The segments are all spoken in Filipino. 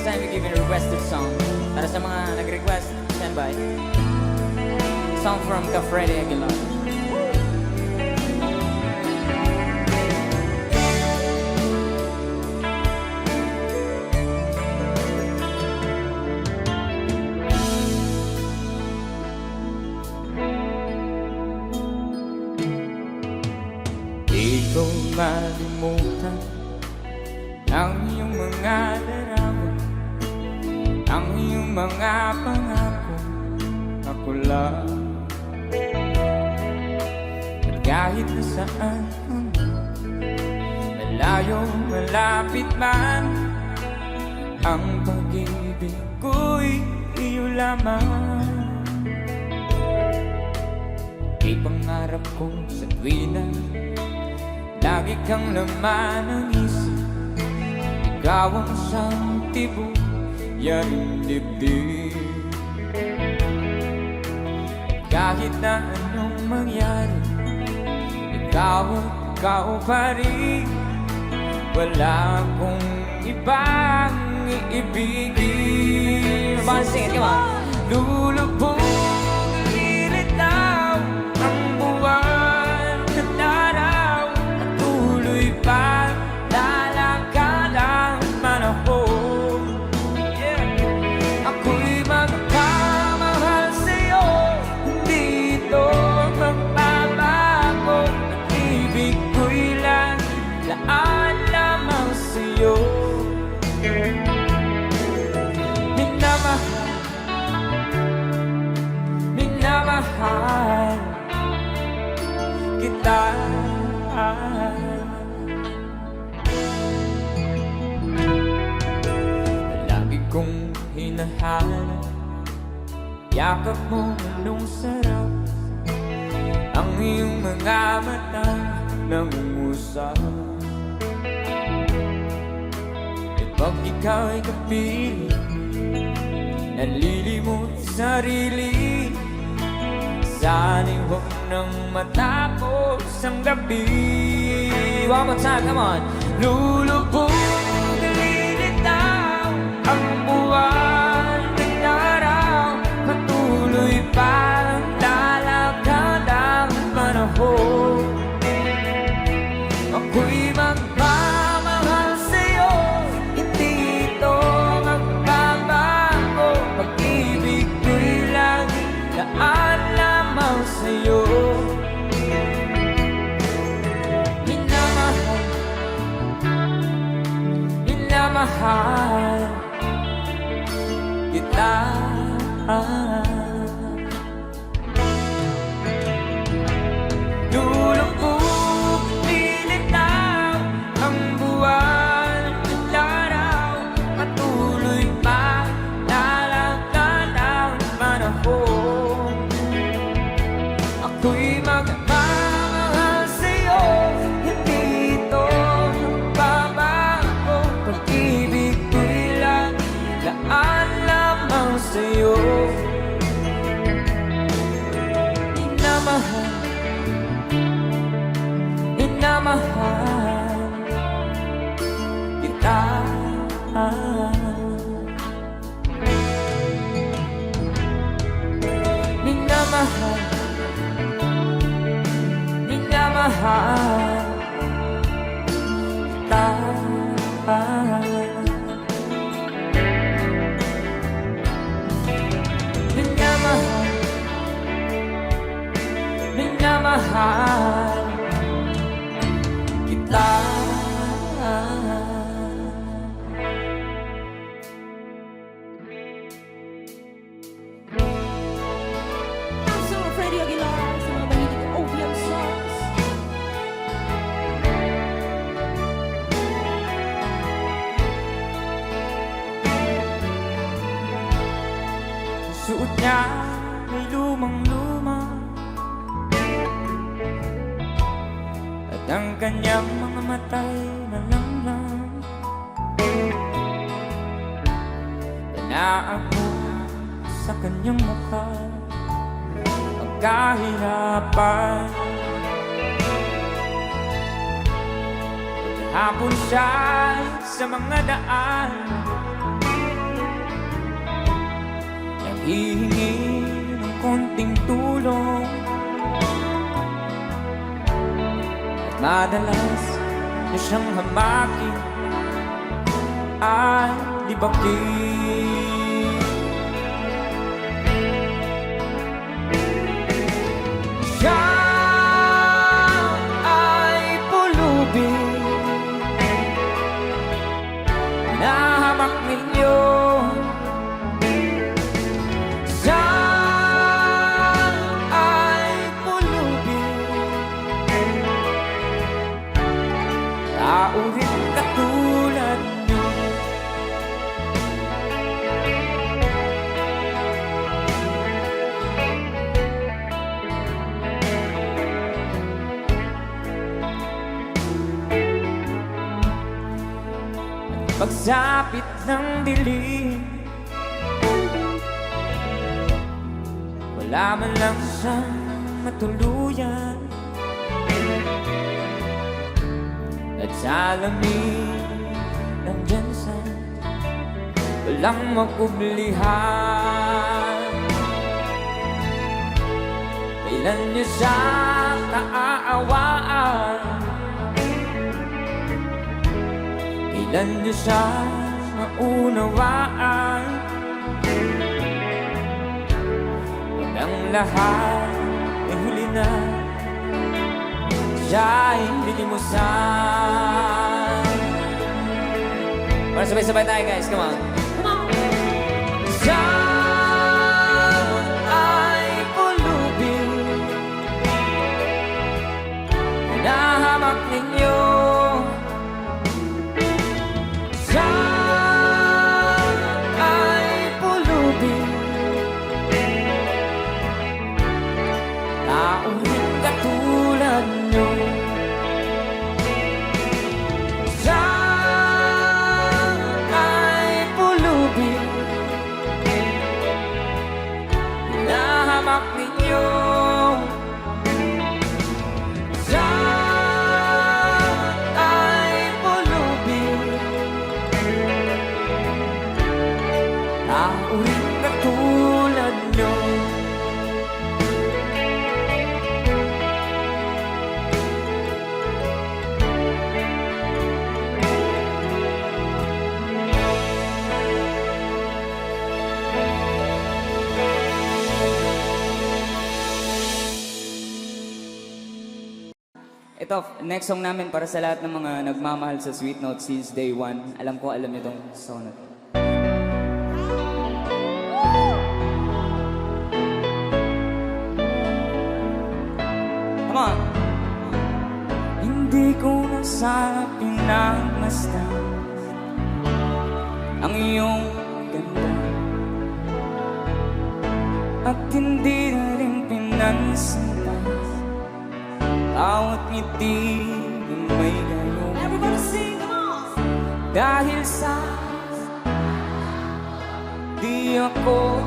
time we give a requested song. Para sa mga nag-request, stand by. Song from Freddy Aguilar. Di ko malimutan ang iyong mga larawan, ang iyong mga pangako, ako lang. At kahit na saan malayo, malapit man, ang pag-ibig ko'y iyo lamang. Ipangarap ko sa tuwina lagi kang laman ng isip, ikaw ang siyang tibok, yan ang dibdib. Kahit na anong mangyari, ikaw pa rin. Wala akong ibang iibigin. Sing it, come on. Lulubog ang lilitaw ng buwan at araw, at tuloy pa lalakad ang panahon. Ako'y magpamahal sa'yo, hindi ito magbabago. Pag-ibig ko'y laan lamang sa'yo. Minamahal kita. Lagi kong hinahanap yakap mo anong sarap, ang iyong mga mata nangungusap. At pag ikaw'y kapiling, nalilimot sarili, sana'y huwag nang matapos ang gabi. One more time, come on. Lulubog ang lilitaw ang buwan at araw, patuloy pa ang lalakad ang panahon. Ako'y magmamahal sa'yo, hindi ito magbabago. Pag-ibig ko'y laan lamang sa'yo. Minamahal kita. Lulubog, lilitaw ang buwan at araw, patuloy pa lalakad ang panahon. Ako'y magmamahal sa'yo, hindi ito magbabago. Pag-ibig ko'y laan lamang sa'yo. Minamahal kita. Minamahal kita. Minamahal kita. So, Freddy Aguilar sa mga mahilig na OPM songs. Suot niya ay lumang-luma, at ang kanyang mga mata'y malamlang. Tanaan mo sa kanyang mukha ang kahirapan. Pagkahapon siya sa mga daan, hihingi ng konting tulong. At madalas na siyang hamakin at libakin. Siya ay pulubing na hamak ninyo. Siya ay pulubing, tao rin katulad nyo. Pagsapit ng dilim, wala man lang siyang matuluyan. At sa lamig nandyan siya, walang makublihan. Kailan niyo siya naaawaan? Kailan niyo siya maunawaan? Pag ang lahat ay huli na, siya'y lilimusan. Para sabay-sabay tayo guys, come on. Siya ay pulubing na hamak ninyo. Siya ay pulubing, tao rin katulad nyo. Siya ay pulubing na hamak ninyo. Siya ay pulubing, tao rin katulad nyo. Ito, next song namin para sa lahat ng mga nagmamahal sa Sweet Note since day one. Alam ko, alam niyo tong song na to. Come on! Hindi ko na sana pinagmasdan ang iyong ganda, at hindi na rin pinansintan bawat ngiti na may gayon. Everybody sing, come on! Dahil sa di ako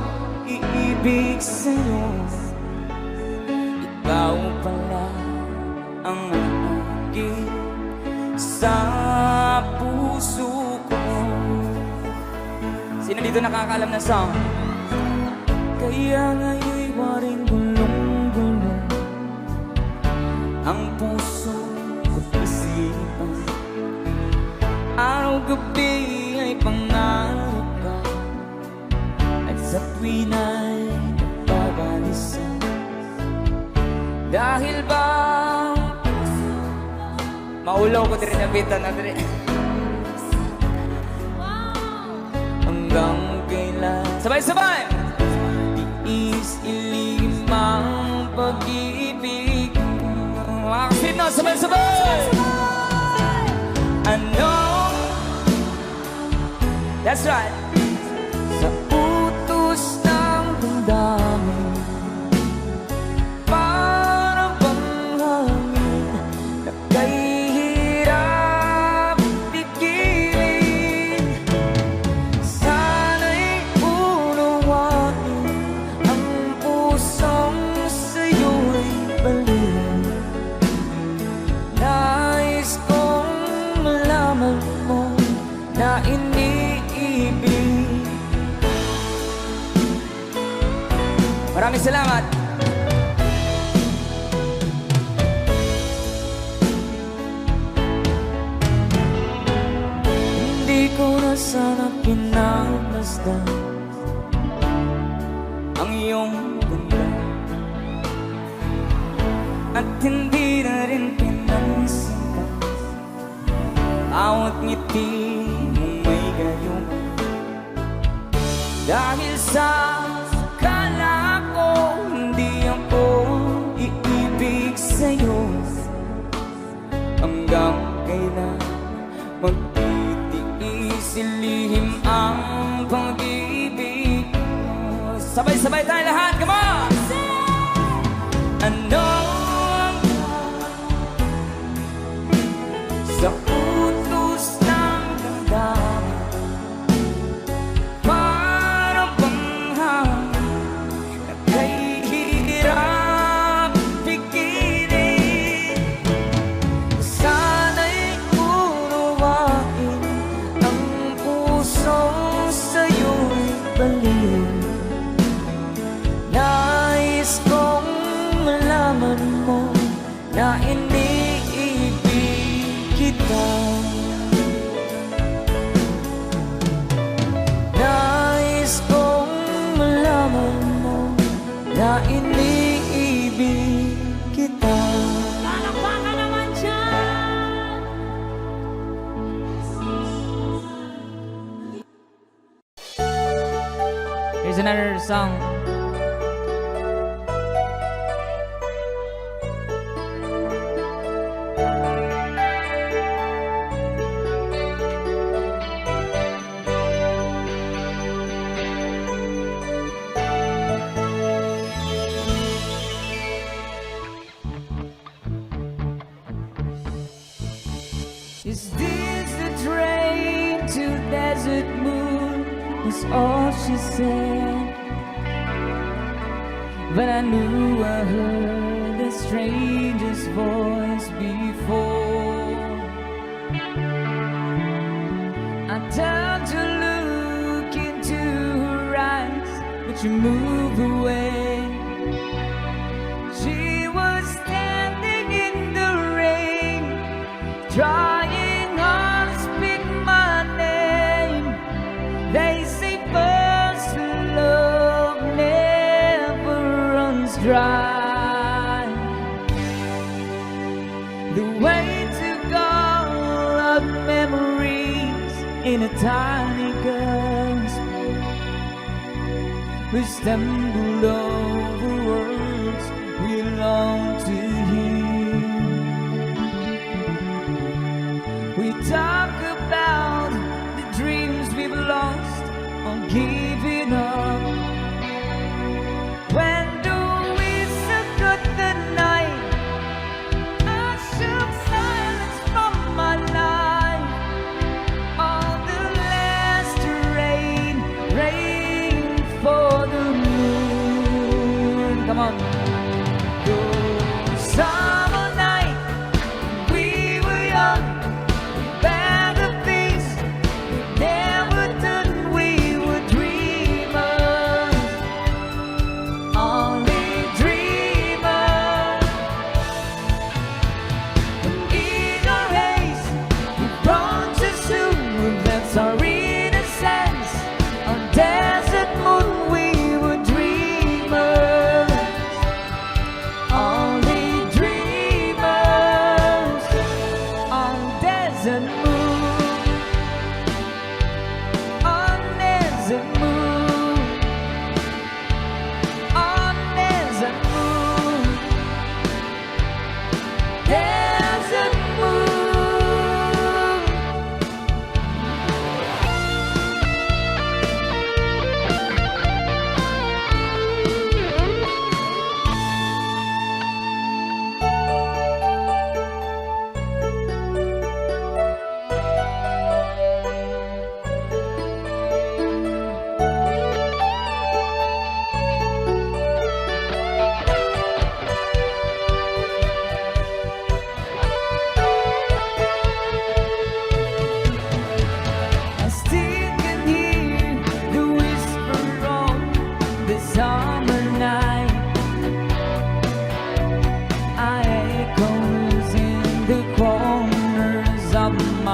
iibig sa'yo, ikaw pala ang aking sa puso ko. Sino dito nakakaalam ng song? Kaya ngayon'y waring gulong-gulong ang puso ko't isipan. Araw-gabi ay pangarap ka, at sa tuwin ay nagpapalisan. Dahil ba maulaw ko din ang bitan na din. Hanggang kailan sabay-sabay tiis ilim ang pag-ibig. Mga Sweet Note, sabay-sabay! Ano? That's right. Sa utos ng damdamin, para bang hangin na kahirap pigilin. Sana'y unawain ang pusong sa'yo'y baliw. Nais kong malaman mo na iniibig Maraming salamat. Hindi ko na sana pinagmasdan ang iyong ganda, at hindi na rin pinansin ka bawat ngiti mong may gayong. Dahil sa akala ko hindi ako iibig sa'yo, hanggang kailan magtitiis ilihim ang pag-ibig mo. Sabay-sabay tayo lahat, come on! Ano ang sa utos ng damdamin, para bang hangin na kahihirap pigilin. Sana'y unawain ang pusong sa'yo'y baliw. Nais kong malaman mo na iniibig kita. Nais kong malaman mo na iniibig kita. Palakpakan naman dyan! Here's another song. Is this the train to Desert Moon? Was all she said. But I knew I heard the stranger's voice before. I turned to look into her eyes, but she moved away. She was standing in the rain, trying hard to speak my name. They say first love never runs dry. The way to all of memories in a tiny gasp. We stumbled over words we long to hear. We talk about the dreams we've lost or giving up. When do we second the night? I shook silence from my life. All the last rain, rain for the moon. Come on. Those summer night, we were young. Better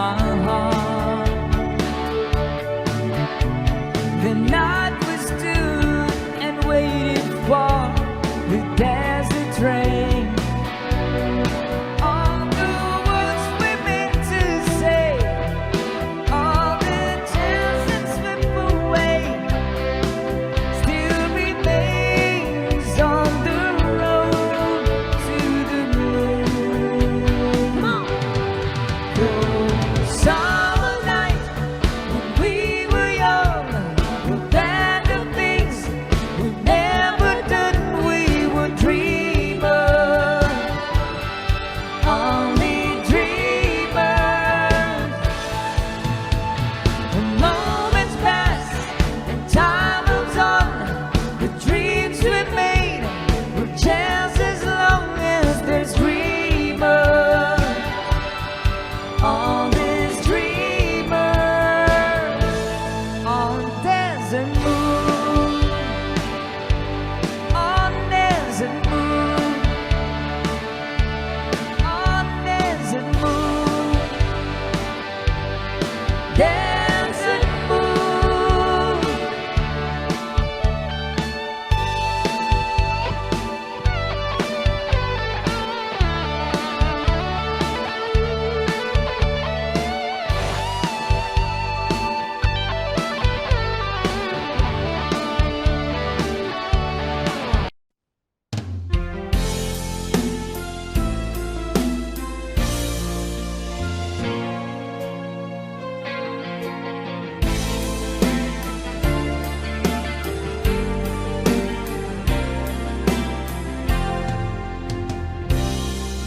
my heart. The night we stood and waited for the desert train. All the words we meant to say, all the chance that slip away, still remains on the road to the moon. Come on. Those summer nights when we were young were planned the things we never done. We were dreamers, only dreamers. The moments pass and time moves on. The dreams we made will chance as long as there's dreamers. On this dreamer, on desert moon, on desert moon, on desert moon, desert moon.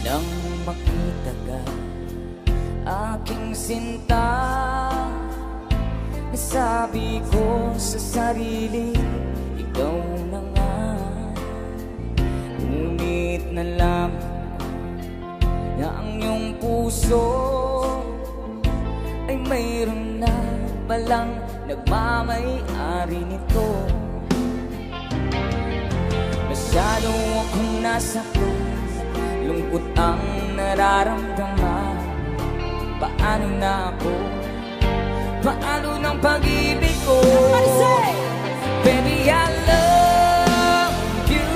Nang makita ka, aking sinta, nasabi ko sa sarili, ikaw na nga. Ngunit nalaman na ang iyong puso ay mayroon na palang nagmamay-ari nito. Masyado akong nasaktan, lungkot ang nararamdaman. Paano na ako? Paano ng pag-ibig ko? Baby, I love you,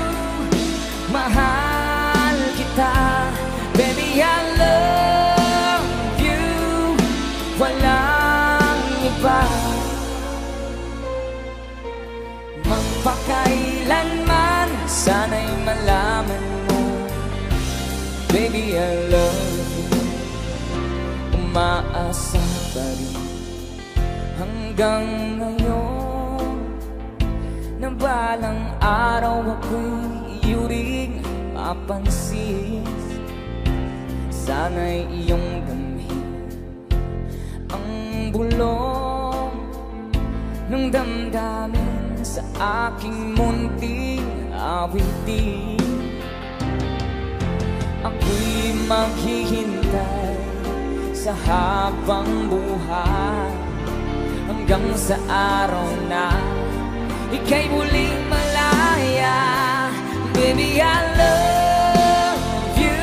mahal kita. Baby, I love you, walang iba. Magpakailanman, sana'y malaman mo, baby, I love you. Umaasa pa rin hanggang ngayon na balang araw ako'y iyo ring mapansin. Sana'y iyong damhin ang bulong ng damdamin sa aking munting awitin. Ako'y maghihintay sa habang buhay hanggang sa araw na ika'y muling malaya. Baby, I love you,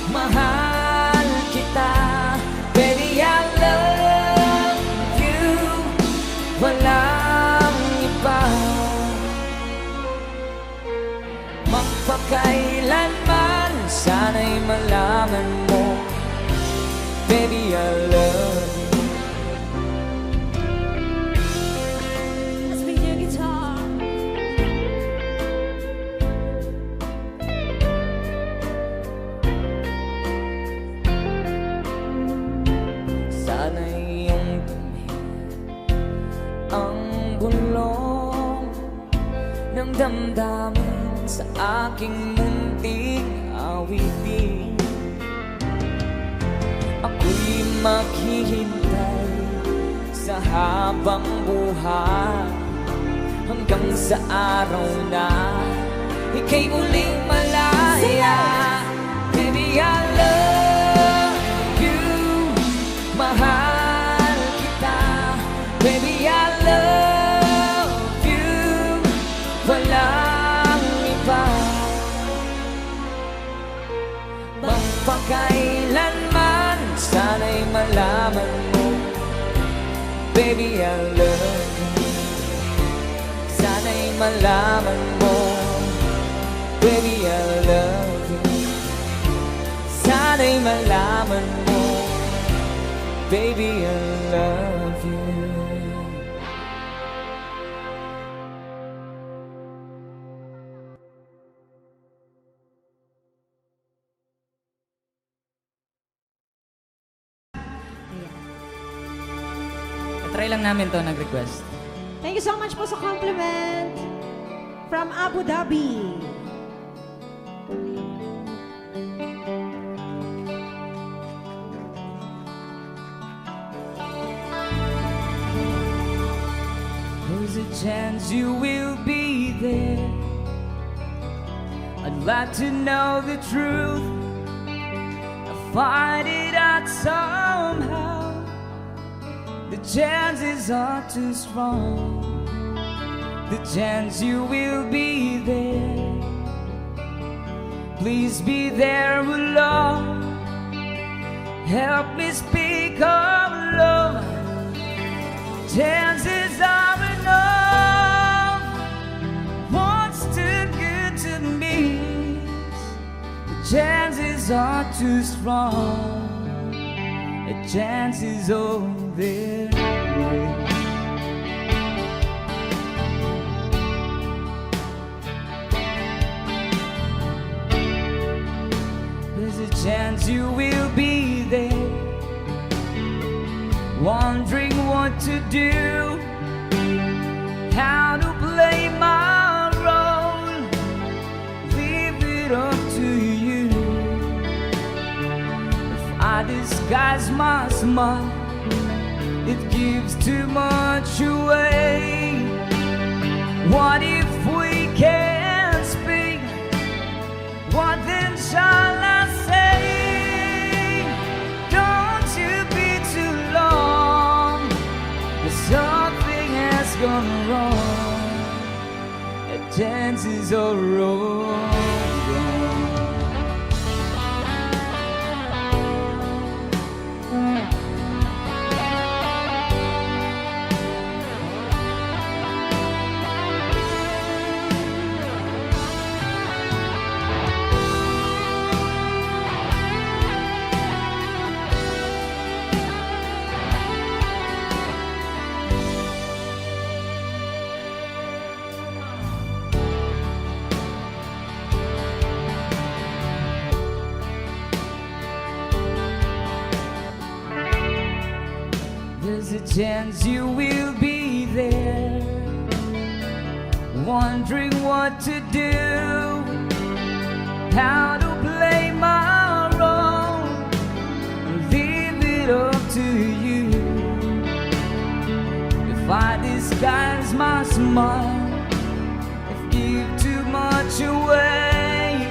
mahal kita. Baby, I love you, walang iba. Magpakailanman, sana'y malaman mo, baby, I love you. Let's be your guitar. Sana'y iyong damhin ang bulong ng damdamin sa aking munting awitin. Ako'y maghihintay sa habang buhay hanggang sa araw na ika'y muling malaya. Baby, I love you, mahal kita. Baby, I love you, walang iba. Magpakailanman, sana'y malaman malaman mo, baby, I love you. Sana'y malaman mo, baby, I love you. Sana'y malaman mo, baby, I love you. Try lang namin to, nag-request. Thank you so much po sa compliment from Abu Dhabi. There's a chance you will be there. I'd like to know the truth. I'll find it out somehow. The chances are too strong. The chance you will be there. Please be there alone. Help me speak of love. Chances are enough. What's too good to miss? The chances are too strong. The chances over there. There's a chance you will be there, wondering what to do, how to play my role. Leave it up to you. If I disguise my smile, it gives too much away. What if we can't speak? What then shall I say? Don't you be too long. Something has gone wrong. The chances are wrong. There's a chance you will be there, wondering what to do, how to play my role. Leave it up to you. If I disguise my smile, if give too much away.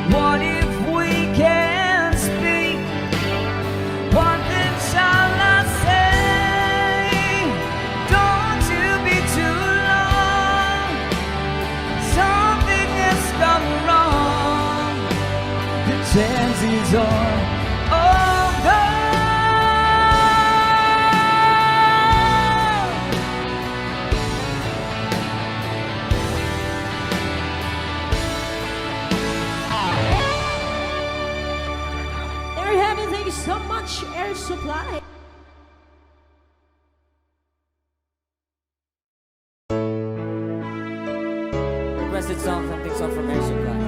What if we can't speak? What then shall I say? Don't you be too long. Something has gone wrong. The chances are all gone. There you have it. Thank you so much, Air Supply. Requested song from Big Song from Air Supply.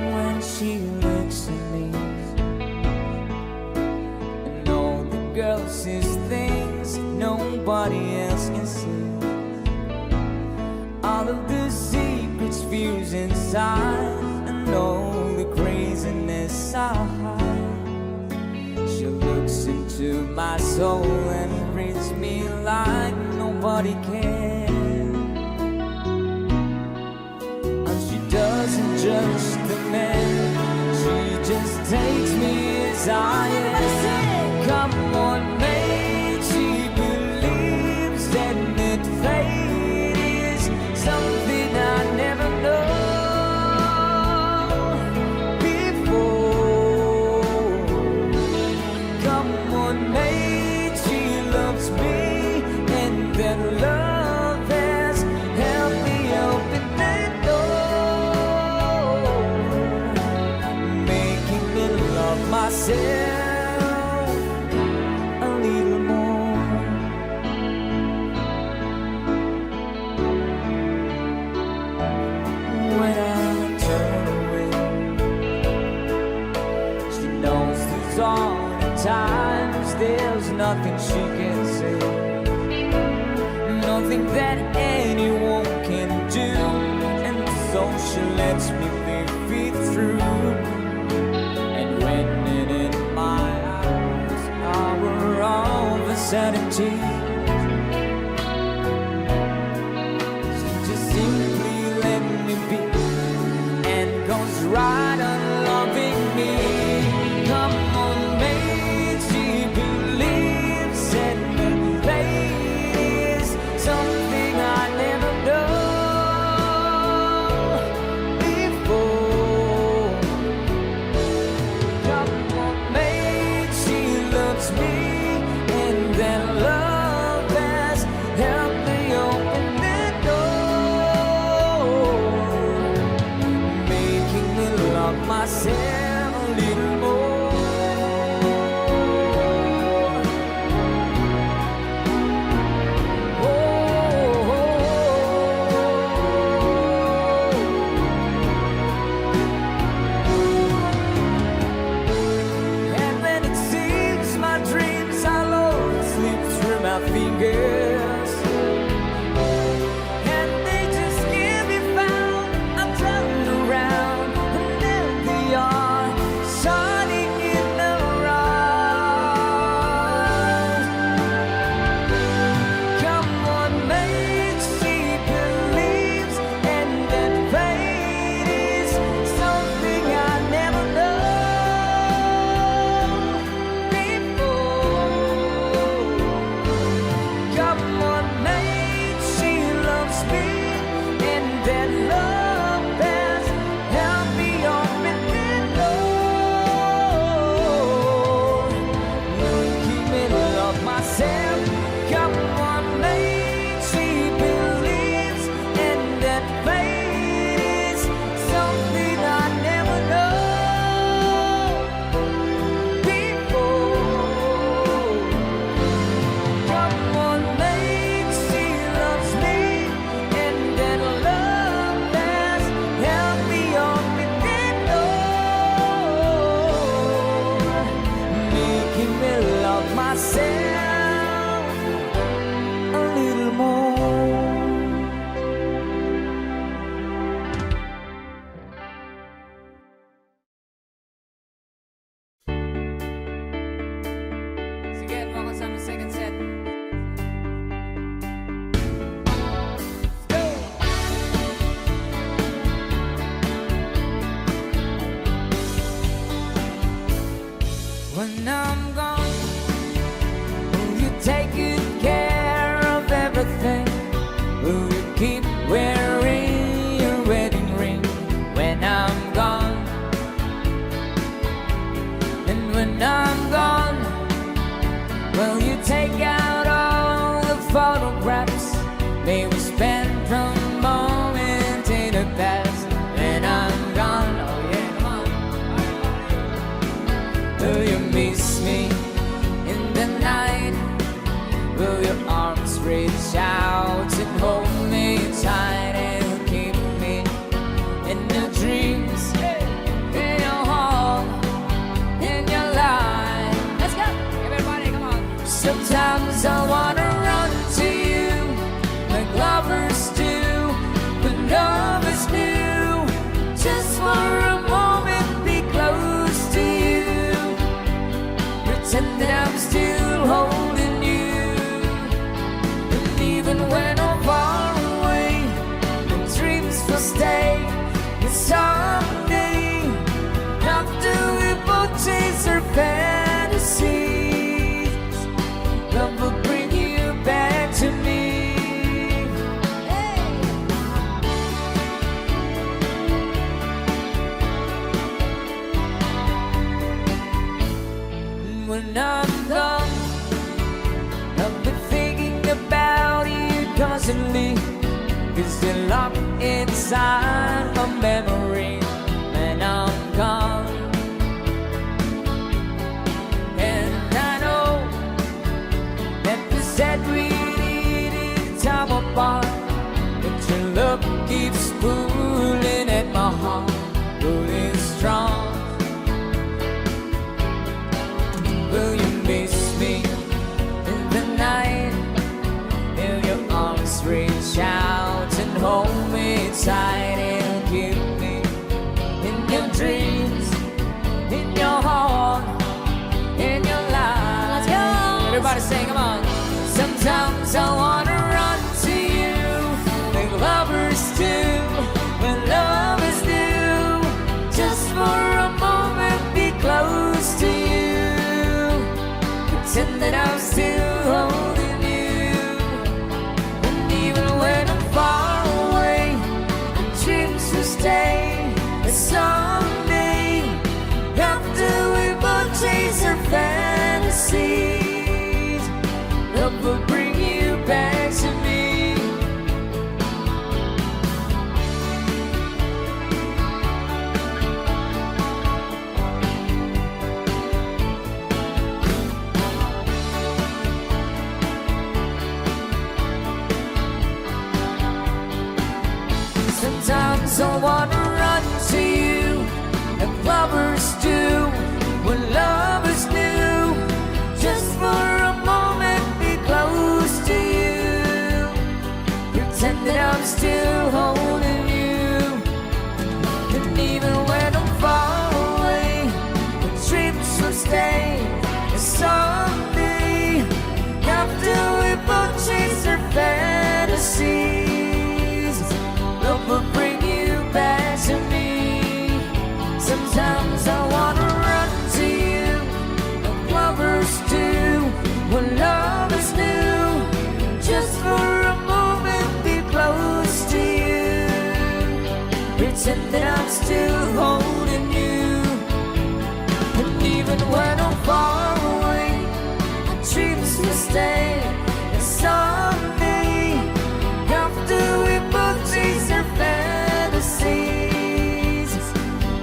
When she looks at me, and all the girl sees things nobody else can see. All of the secrets, fears inside, and all the craziness I hide. She looks into my soul and reads me like nobody can. And she doesn't judge the man, she just takes me as I am. on, mate, she loves me, and that love has helped me open that door, making me love myself a little more. When I turn away, she knows there's all the times there's nothing she can say, nothing that anyone can do, and so she lets me live it through. And when it in my eyes, hour of sanity, she just simply let me be and goes right on loving me. Come on, mate, she believes in the ladies, something I never known before. Come on, mate, she loves me, and that love has helped me open that door, making me love myself a little more. And when it seems my dreams are low, slip through my fingers, and they just can't be found. I'm turned around, and there they are, shining in the rise. Come on, mate, she believes, and that fate is something I never known before. Come on, mate, she loves me, and that love has helped me open that door, making me love myself. Come on, mate, she believes, and that fate is something I never known before. Come on, mate, she loves me, and that love has helped me open that door, making me love myself a little more. Sige, welcome sa aming second set. Let's go! When I'm gone, will you take good care of everything? Will you keep wearing your wedding ring when I'm gone? And when I'm gone, will you take out all the photographs? May we spend a moment in the past when I'm gone? Oh yeah, come on. Will you miss me in the night? Will your arms reach out and hold me tight and keep me in your dreams, in your home, in your life? Let's go, everybody, come on. Sometimes I wanna run to you like lovers do, but lovers do. Just for a moment, be close to you, pretend that I'm still holding you. And even when I'm far away, the dreams will stay. And someday, after we both chase our fantasies, love will bring you gone, I've been thinking about you constantly. You're still locked inside my memory, and I'm gone. And I know that we said we needed time apart, but your love keeps pulling at my heart, pulling strong. Will you miss me in the night? Will your arms reach out and hold me tight and keep me in your dreams, in your heart, in your life? Let's go! Everybody sing, come on. Sometimes I wanna run to you like lovers do, when lovers do, just for a moment be close to you, pretend that I'm still holding you. And even when I'm far away, the dreams will stay. And someday, after we both chase our fantasies, love will bring you back to me. Sometimes I wanna run to you like lovers do, when lovers do, just for a moment be close to you, pretend that I'm still holding you. And even when I'm far away, the dreams will stay. And someday, after we both chase our fantasies, love will bring you back to me. Sometimes I wanna run to you like lovers do, when lovers do, just for a moment be close to you, pretend that I'm still holding you. And even when I'm far away, the dreams will stay. And someday, after we both chase our fantasies,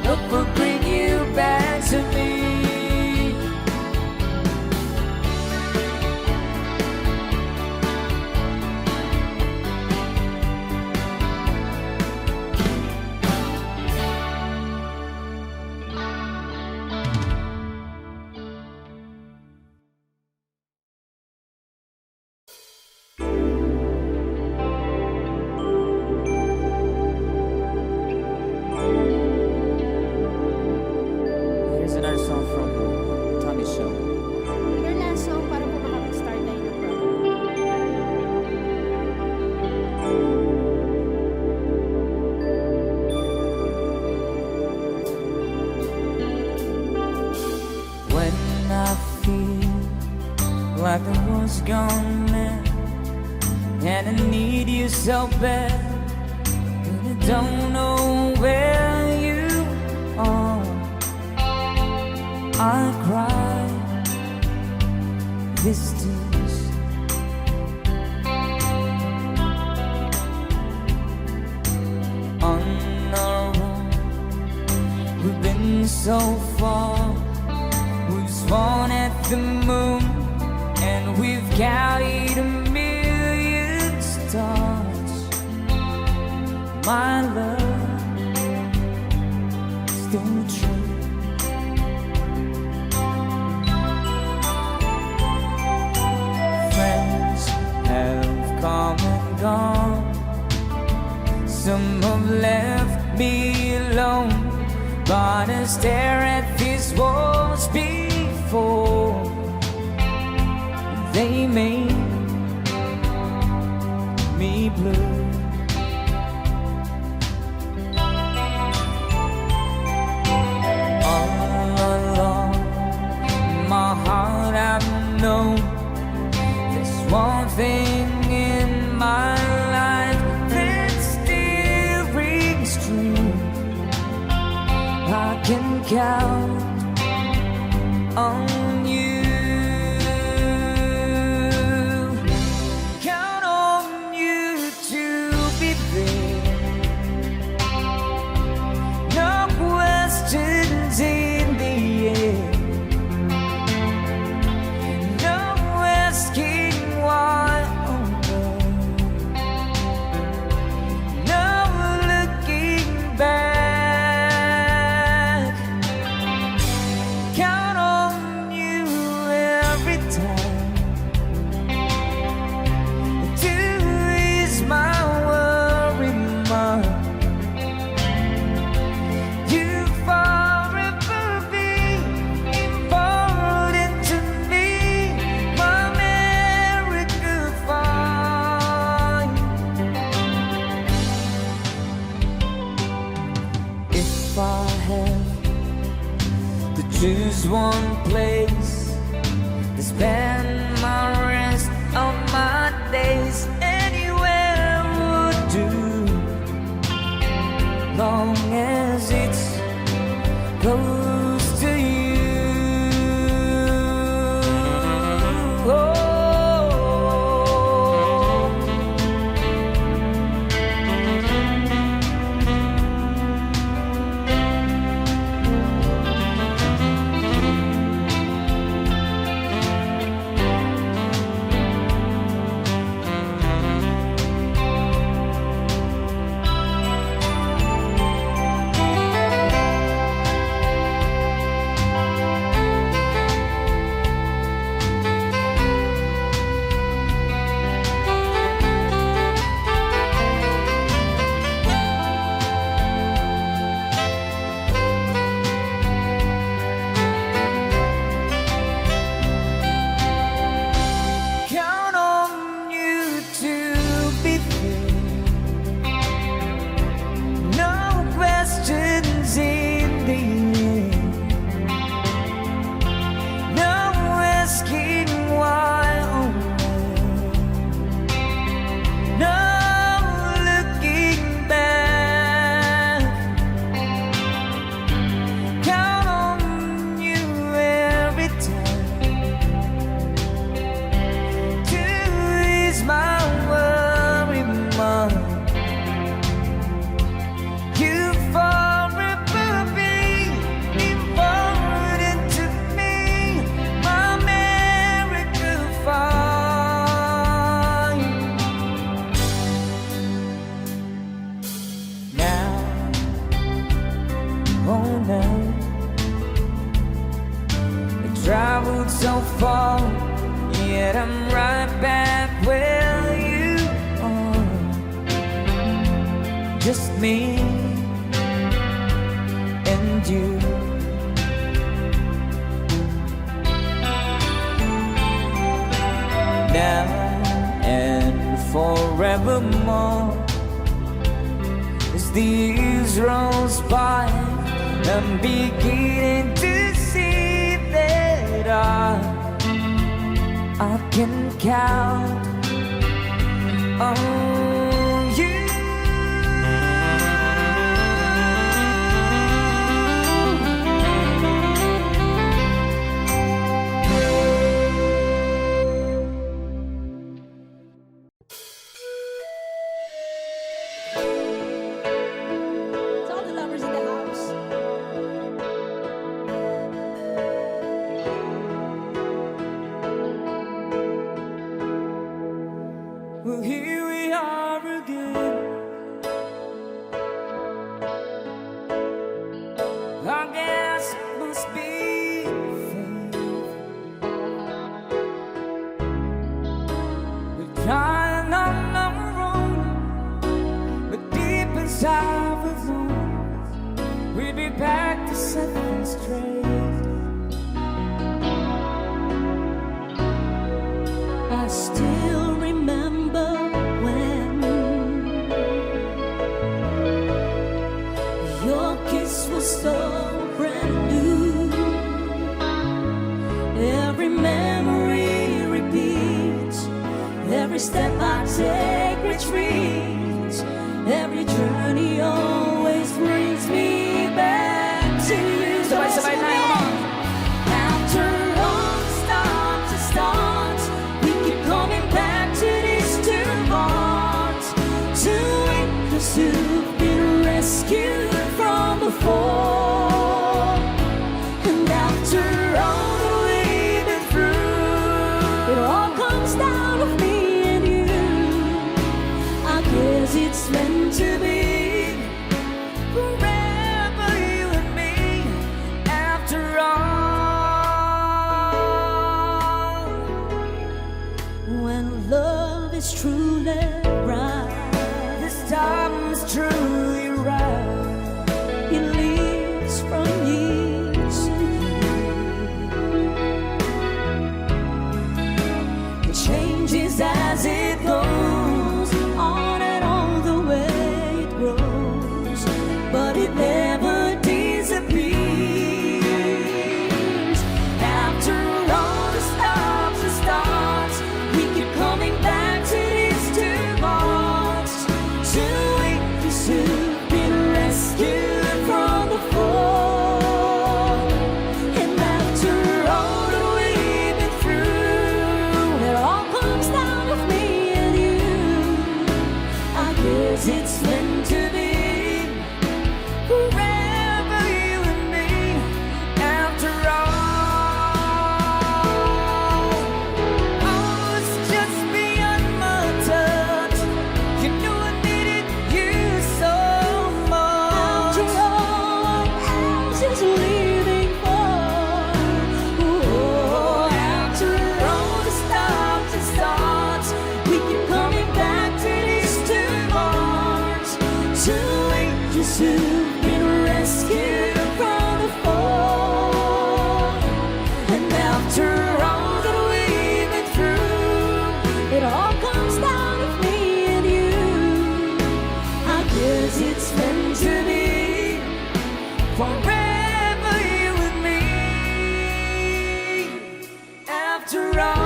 love will bring you back to me. Here's another song from Tommy Show. Your last song para po makapag-start tayo ng program. When I feel like the world's gone mad, and I need you so bad, and I don't know where you are, I cry these tears. On our own, we've been so far. We've sworn at the moon, and we've carried a million stars. My love, still true. Friends have come and gone. Some have left me alone, but I stare at these walls before they made me blue. All along my heart I've known there's one thing in my life that still rings true. I can count on you. one place to spend my rest of my days. Anywhere would do, long as it's close to you. Oh. Traveled so far, yet I'm right back where you are. Just me and you. Now and forevermore, as the years rolls by, I'm beginning to see that I can count on you. To all the lovers in the house. Well, here we are again. I guess it must be fate. We're trying on our own, but deep inside we've known we'd be back to setting straight. I still remember when your kiss was so brand new. Every memory repeats, every step I take retreats, every journey always brings me back to you. Sabay-sabay na, come on. After all, start to start, we keep coming back to these two hearts, to witness who've been rescued from before. And after all that we've been through, it all comes down to me and you. I guess it's meant to be. Forever you and me, after all. When love is truly right, This time is truly right. it leads from years to years. It changes as it goes, on and on the way it grows, but it never disappears. guess it's meant to be. Forever you and me, after all. Oh, it's just beyond my touch. You know I needed you so much. After all, what else is living for? Oh, after all the stops and starts, we keep coming back to these two hearts. Two angels who've been rescued from the fall. And after all that we've been through, it all comes down to me and you. I guess it's meant to be. Forever you and me, after all.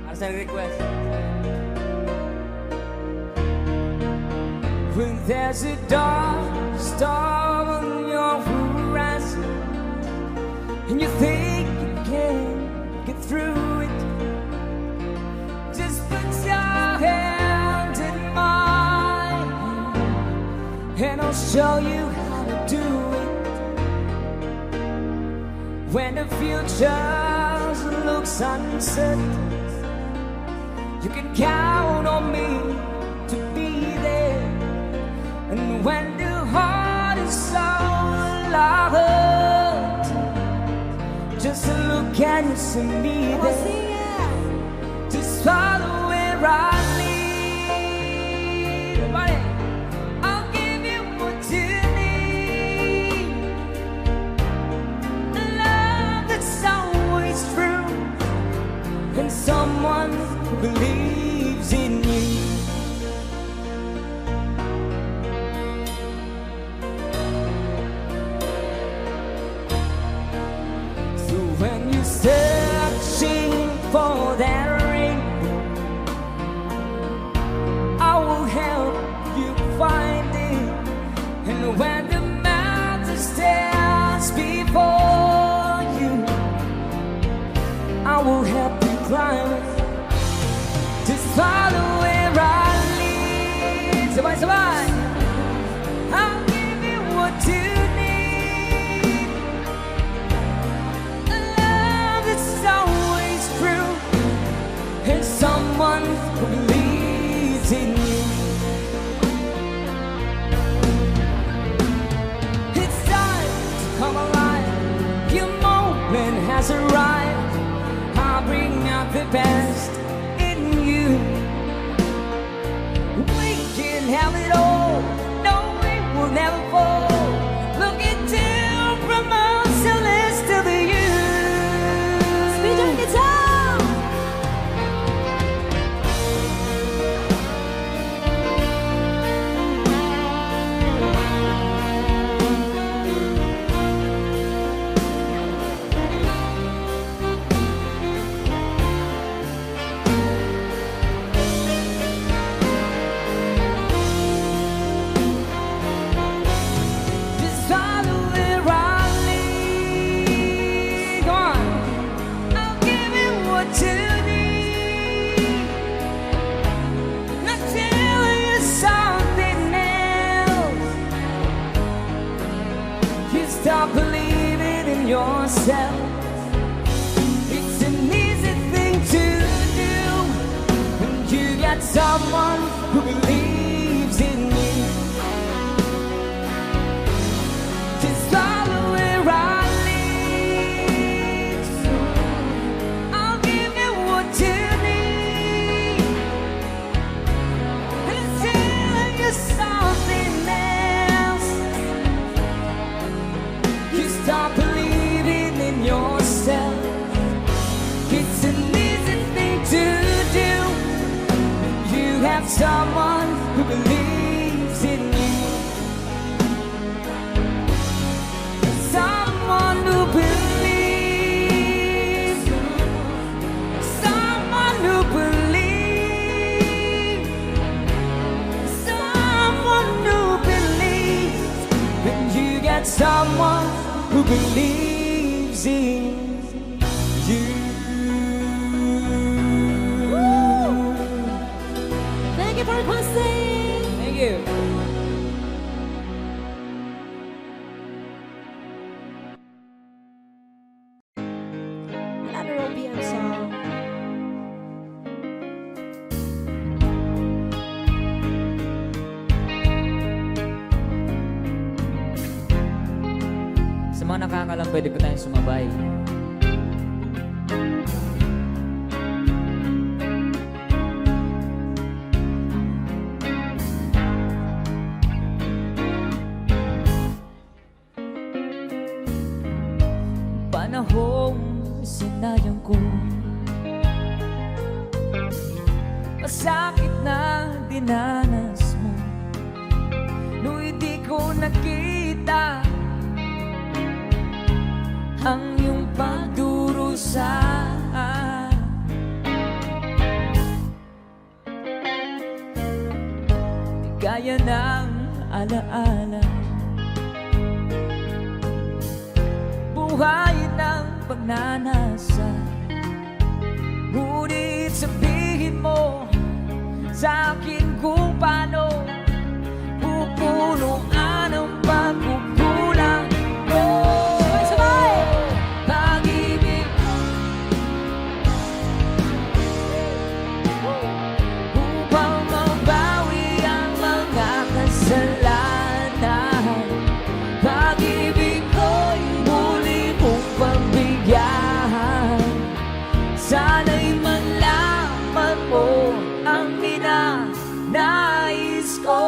Harus ada request. When there's a dark storm on your horizon and you think you can get through it, just put your hand in mine and I'll show you how to do it. When the future looks uncertain, you can count on me to be there. And when the heart is so hurt, just look and you see me there. Just follow where I lead. Everybody, I'll give you what you need. A love that's always true, and someone who believes in you. So when you're searching for that ring, I will help you find it. And when the mountain stands before you, I will help you climb it. Just follow where I lead. Sabay, sabay. I'll give you what you need. A love that's always true, and someone who believes in you. It's time to come alive. Your moment has arrived. I'll bring out the best in you. We can have it all. No, we will never fall. Look into from us celeste to the you. Speed on guitar. Just follow where I lead. Go on. I'll give you what you need. Not tell you something else. You stop believing in yourself. It's an easy thing to do when you got someone who believes in you. Just follow where I lead. I'll give you what you need. And tell you something else. You stop believing in yourself. It's an easy thing to do. You have someone who believes in you. Someone who believes. Someone who believes. Someone who believes in you. Thank you for requesting. Thank you. Another OPM song. Sa mga nakakalam, pwede po tayong sumabay. Panahong sinayang ko, masakit na dinanas mo, no'y di ko nakita ang iyong pagdurusa. Di gaya ng alaala, buhay ng pagnanasa. Ngunit sabihin mo sa akin kung paano pupuluan ang pagkukulang ko. Pag-ibig upang mabawi ang mga kasalanan. Pag-ibig ko'y muli mong pagbigyan. Sana'y malaman mo ang ninanais ko.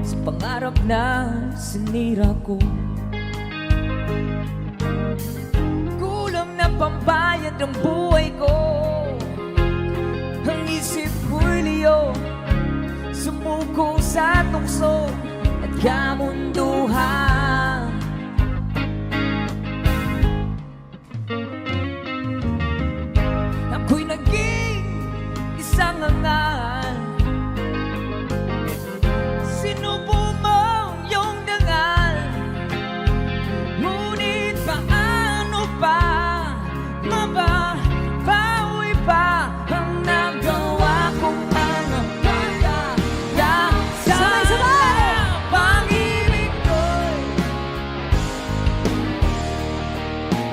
Sa pangarap na sinira ko, kulang na pambayad ang buhay ko. Ang isip ko'y liyo, sumuko sa tukso at kamunduhan. Ako'y naging isang angal, sinubo mo yung dangal. Ngunit paano pa mababawi pa ang nagawa kong mga Sabay-sabay! pag-ibig ko'y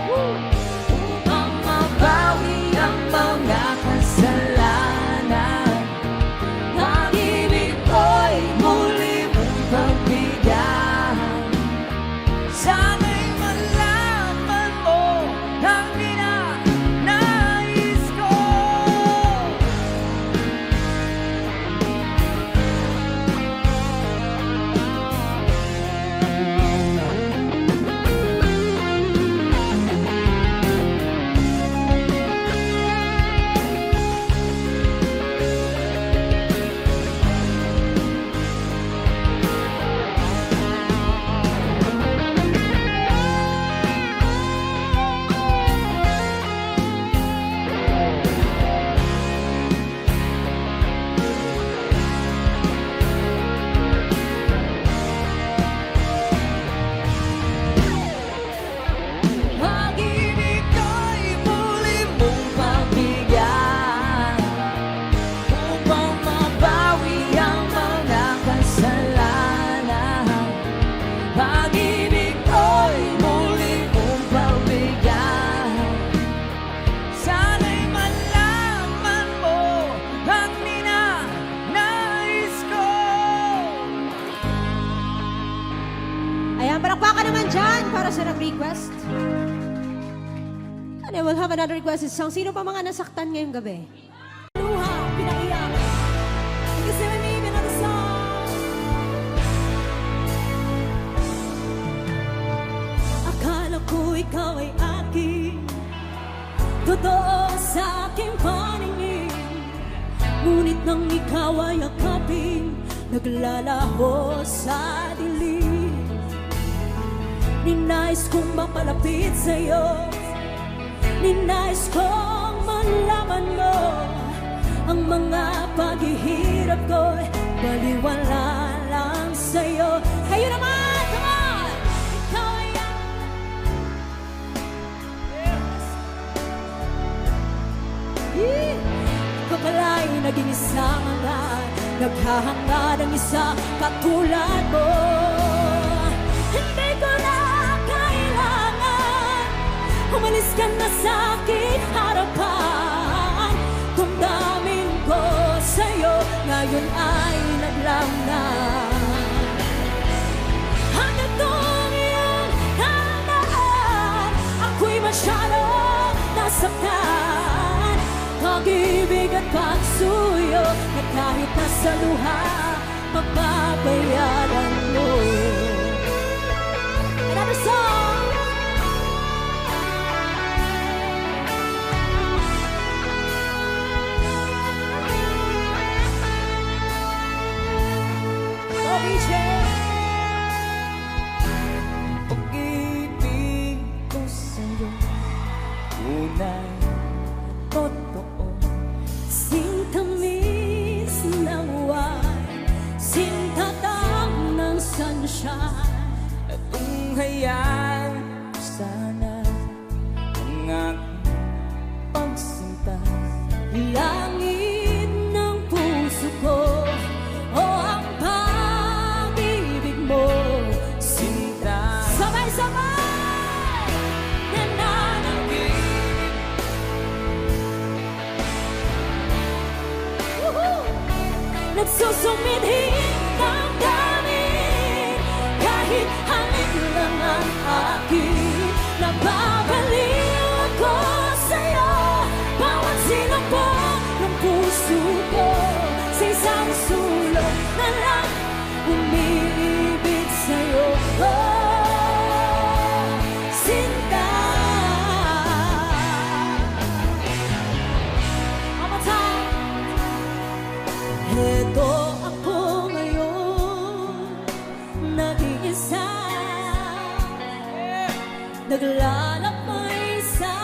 upang mabawi ang mga kasalanan. Pag-ibig ko'y muli mong pagbigyan. Sana'y malaman mo ang ninanais ko. Pag-ibig ko'y muli mong pagbigyan upang mabawi ang mga kasalanan. Pag-ibig ko'y muli mong pagbigyan. Sana'y malaman mo ang ninanais ko. Ayan, palakpakan naman dyan para sa nag-request. And I will have another requested song. Sino pa mga nasaktan ngayong gabi? Luha, pinaiyak. Kasi may maybe another song. Akala ko ikaw ay akin, totoo sa aking paningin. Ngunit nang ikaw ay yakapin, naglalaho sa dilim. Ninais kong mapalapit sa'yo, ninais kong malaman mo ang mga paghihirap ko'y baliwala lang sa'yo. Kayo naman, come on! Ikaw ay ikaw pala'y naging isang hangar, naghahangad ang isa katulad mo. Hindi ko na kailangan umalis ka na sa aking harapan. Damdamin ko sa'yo ngayon ay naglamnan. Hanggang doon iyong handaan, ako'y masyadong nasaktan. Pag-ibig at pagsuyo na kahit nasa luha, magbabayaran mo. Another song! Oh, BJ! Pag-ibig ko sa'yo, tunay, totoo. Sintamis ng wine, sintatang ng sunshine. At kung hayaan ko sana ang aking pagsinta, Langit ng puso ko, o ang pag-ibig mo. sinta. Sabay-sabay nananangin. Woohoo! Nagsusumidhing damdamin, kahit halik lang ang akin. Nababaliw ako sa'yo, bawat sinapok ng puso ko. Sa isang sulok na lang umiibig sa'yo. Oh, sinta. One more time. Heto ako ngayon, nag-iisa, naglalakbay sa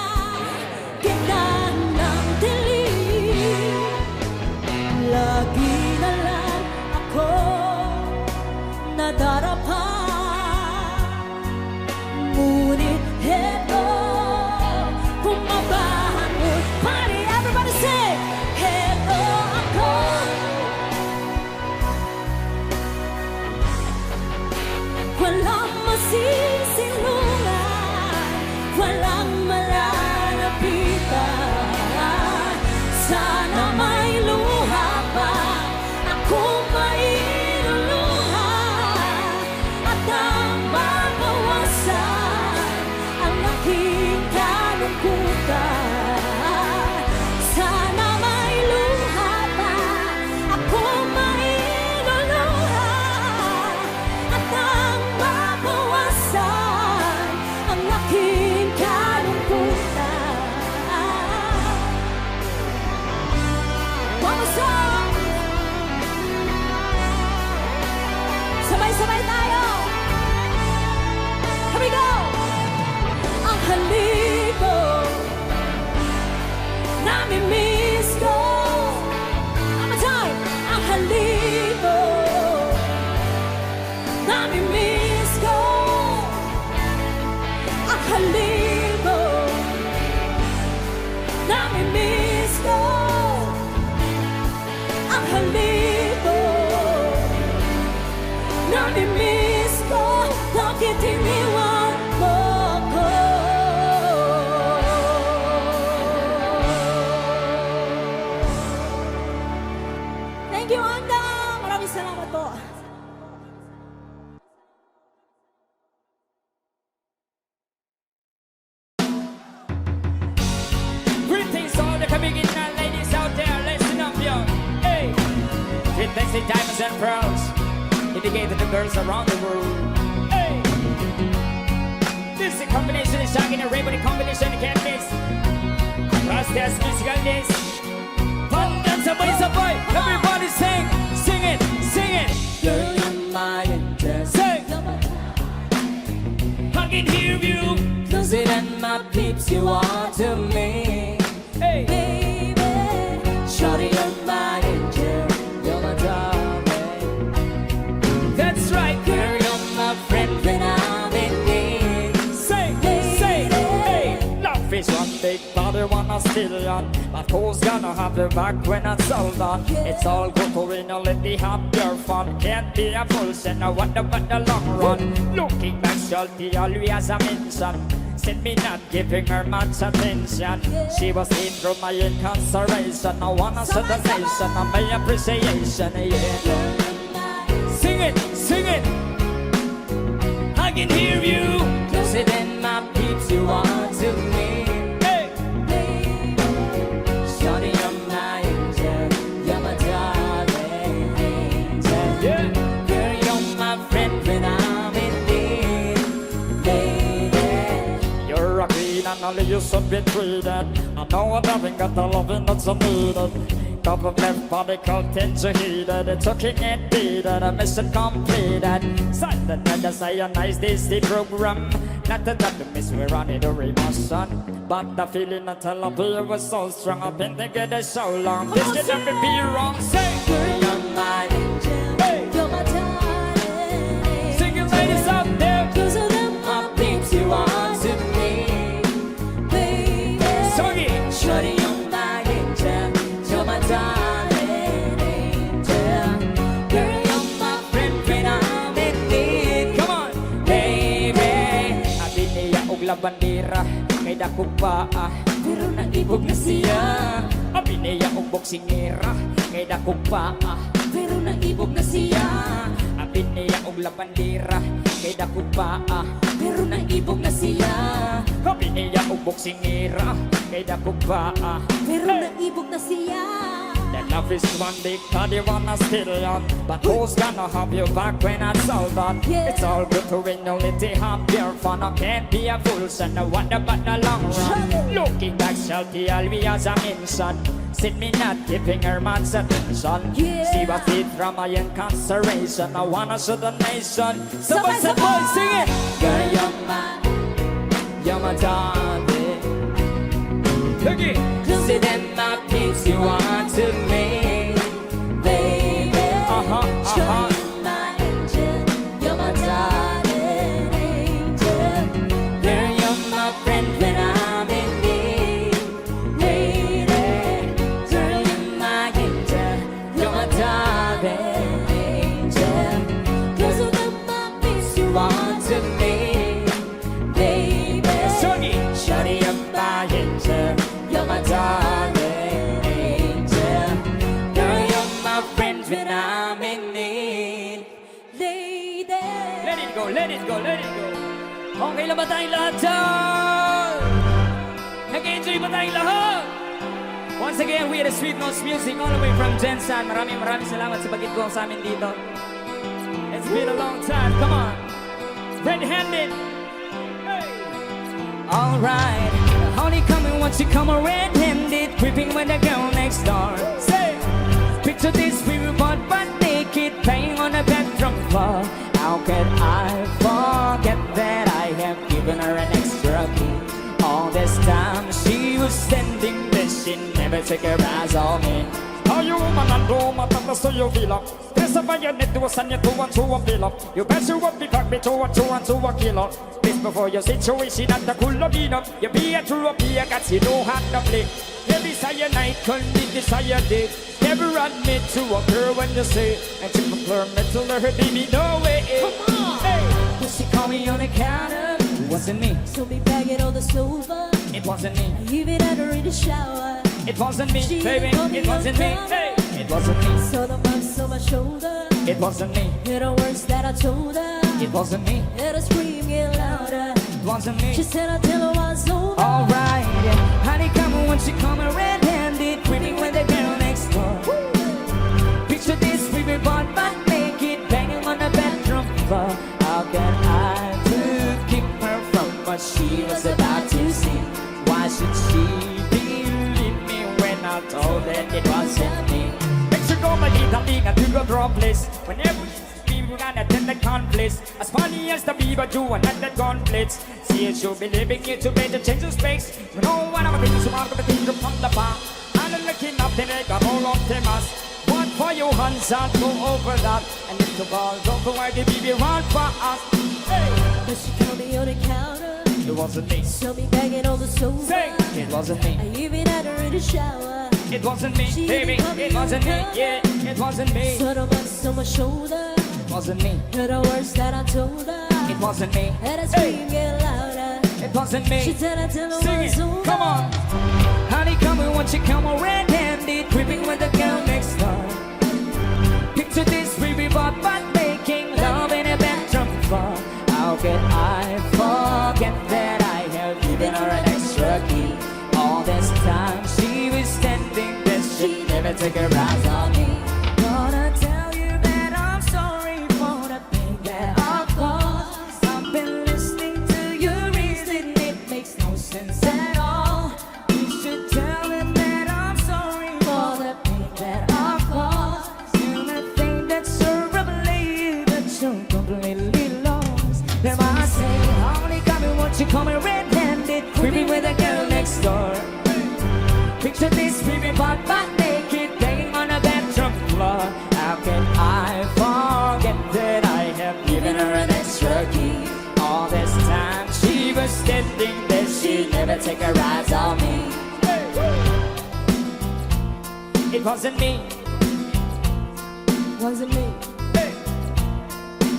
gitna ng dilim. Lagi na lang ako nadarapa, ngunit heto bumabangon. Party, everybody sing! Heto ako, walang masisilungan, walang malalapitan. Sana may luha pa akong mailuluha, at ang mabawasan ang aking kalungkutan. Sana may luha pa akong mailuluha, at ang mabawasan ang aking kalungkutan. One more song! Sabay-sabay tayo! Here we go! Ang halik ko, nami-miss ko. One more time! Ang halik ko, nami-miss ko. Ang halik ko, nami-miss ko. Ang halik ko, nami-miss ko. Bakit iniwan mo ko? Thank you, Andang! Maraming salamat po. Greetings to all the Caribbean ladies out there, listen up, yo. Hey, fancy diamonds and pearls, indicated to girls around the world. Hey, this is a combination of shocking and rainbow, the combination of candies. Rastas musical days. Sabay-sabay, everybody sing, sing it, sing it. Girl, you're my interest. Sing. I can hear you. Closer than my peeps, you are to me. Hey, Baby, shawty, you're is one big body, one a stallion. But who's gonna have your back when it's all done? It's all good to win, let the have your fun. Can't be a fool, so no wonder but the long run. Looking back, salty always a mention. Said me not giving her much attention. She was in through my incarceration. I wanna set the nation on my appreciation, yeah. Sing it, sing it. I can hear you. Closer than my peeps you are to me. Hey. Shorty, you're my angel, you're my darling angel. Yeah. Girl, you're my friend when I'm in need, lady. You're a queen and only you should be treated. I know I haven't got the loving that's needed. Top of left body content to heated. It's okay and beat it, a mission completed. Something that I say a nice DC program. Not that the miss we're on it or emotion. But the feeling that I love you was so strong. I've been thinking it so long. This can never be wrong. Say, Girl, you're my angel, hey, You're my darling. sing it ladies out there. Cause of them my peeps you are to me. baby. Soggy. Shorty, you're my angel, you're my darling angel. Girl, you're my friend when I'm in need. Come on. Baby, Abi niya og labandera. Kay dako pa pero naibog na siya. Abi niya og boksingera. Kay dako pa Pero naibog na siya. Abi niya og labandera. Kay dako pa Pero naibog na siya. Abi niya og boksingera. Kay dako pa Pero naibog na siya. That love is one big body, one a stallion. But who's gonna have you back when it's all done? Yeah. It's all good to win, only to have your fun. I can't be a fool, so no wonder but the long run. Looking back, salty always a mention. Sit me not giving her much attention. Yeah. She was it from my incarceration. I wanna show the nation. Sabay, Somebody, sabay. sing it. Girl, you're my darling. Look it. Closer than my peeps you are to me, baby. You're my angel. You're my darling angel. Girl, you're my friend when I'm in need, lady. Girl, you're my angel, you're my darling angel. Cause of them my peace you You are to me, baby. Soggy. Shorty, you're my angel, you're my darling angel. Girl, you're my friend when I'm in need. lady. Let it go, let it go, let it go. Okay lang ba tayong lahat dyan? Nag-enjoy ba tayong lahat? Once again, we are the Sweet Notes Music all the way from Jensan. Maraming salamat sa pagkitgong sa amin dito. It's been a long time. Come on. Red-handed. Hey. Alright, honey coming once you come red-handed, creeping with the girl next door. Say. Picture this, we were both but naked, playing on the bedroom floor. How could I forget that I have given her an extra key? All this time she was standing there, she never took her eyes on me. How you woman and do matanda so you feel up. There's a bayonet to us and you 2 and 2 and feel up. You bet you won't be back me 2 and 2 and 2 and kill up. This before your situation and the cool of enough. You be a true up here, got you know how to play. Every cyanide couldn't be decided. Never admit to a girl when you say, and you prefer metal or her baby, no way. Come on. Hey. But she called me on the counter, it wasn't me, So be bagging on the sofa. it wasn't me, Even at her in the shower. It wasn't me, She baby, didn't it wasn't me. Hey. it wasn't me, Saw the marks on my shoulder. it wasn't me, Hear the words that I told her. it wasn't me, Let her scream get louder. it wasn't me. She said until it was over. Alright, yeah. Honey coming when she coming red-handed, pretty with the girl next door. Picture this, we were born but naked, banging on the bedroom floor. How can I to keep her from what she was about to see? Why should she believe me when I told her it wasn't me? Mexico, my Italy, and to go draw place. Whenever we ran attend the conflicts, as funny as the beaver do and at the conflicts. See it, you'll be living it to better change of space. You know what I'm going to want to think from the bar. I'm looking up the neck, I'm all optimus. One for your hands and go over that. And if the ball's over, where the baby run for us. Hey, But she called me on the counter. It It wasn't me. Saw me begging on the sofa. Say, it wasn't me. I even had her in the shower. It wasn't me, She baby. didn't come It wasn't me. here. Yeah, it wasn't me. Saw the bus on my shoulder. It wasn't me. Heard the words that I told her. It wasn't me. Had her scream get louder. It wasn't me. She said I tell her Sing what's it. over. Come on. Honey, come and watch you come on red-handed, creeping with the girl next door. Picture this, we be but making love in a bedroom floor. How can I forget that I have given her an extra key? All this time she was standing there, she never took her eyes on me. Gonna tell you that I'm sorry for the thing that I've caused. I've been listening to your reason, it makes no sense at all. You should tell him that I'm sorry for the thing that I've caused. And I think that's a revelation that you're completely lost. Then I say, only coming what you call me red-handed, creeping with a girl next door. Picture this, screaming but naked, banging on a bedroom floor. How can I forget that I have given her an extra key? All this time she was standing there, she never take her eyes on me. It wasn't me. Wasn't me.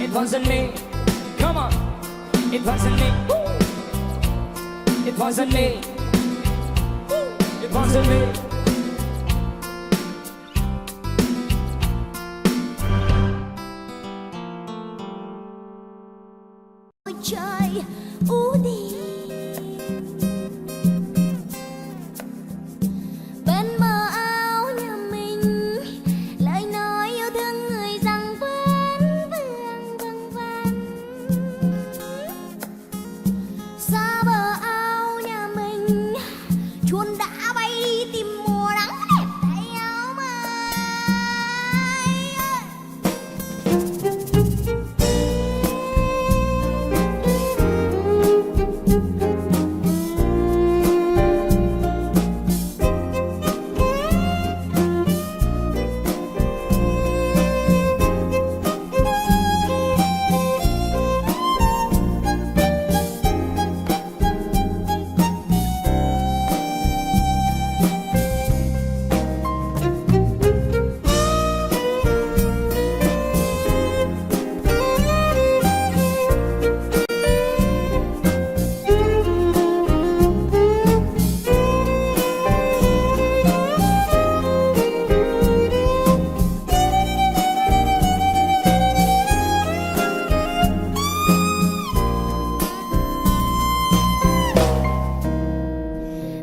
It wasn't me. Come on. It wasn't me. It wasn't me. It wasn't me. Ôi trời u đi bên bờ áo nhà mình, lời nói yêu thương người rằng vẫn vương vâng vâng. Xa bờ áo nhà mình, chuồn đã bay đi tìm mùa nắng đẹp tay áo mai.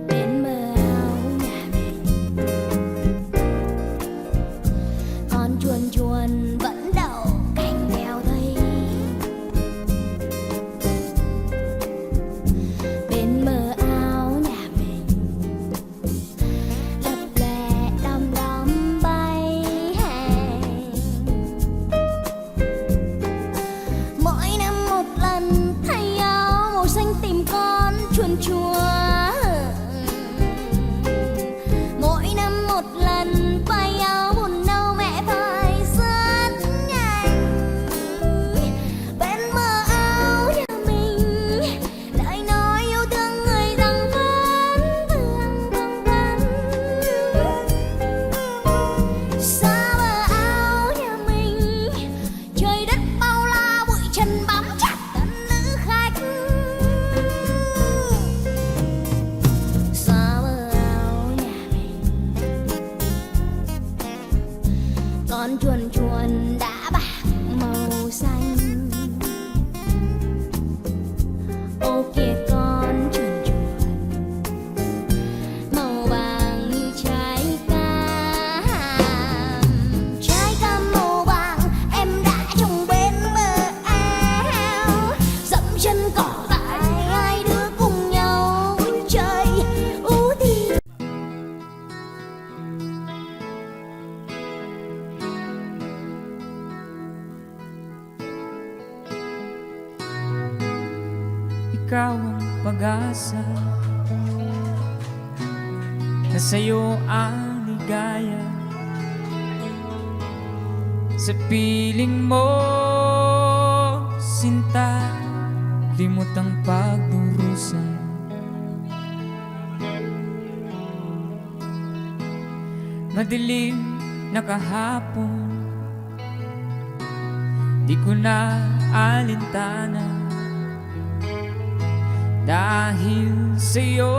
Bên bờ áo nhà mình, con chuồn chuồn vẫn đậu cành bèo đây. Bên bờ áo nhà mình, lập lè đom đóm bay hàng. Mỗi năm một lần thay áo màu xanh tìm con chuồn chuồn. Mỗi năm một lần quay áo buồn đâu mẹ phải rất nhanh. Bên bờ áo nhà mình, lời nói yêu thương người rằng vẫn vương vâng vâng. Xa bờ áo nhà mình, trời đất bao la bụi trần bám chặt thân nữ khách. Xa bờ áo nhà mình, con chuồn chuồn đã bạc màu xanh. Ô kìa con chuồn chuồn, màu vàng như trái cam. Trái cam màu vàng em đã trồng bên bờ áo, dẫm chân cỏ dại hai đứa cùng nhau chơi ú đi. Ikaw ang pag-asa na sa'yo ang ligaya. Sa piling mo, sinta, limot ang pagdurusa. Madilim na kahapon, di ko na alintana. Dahil sa'yo,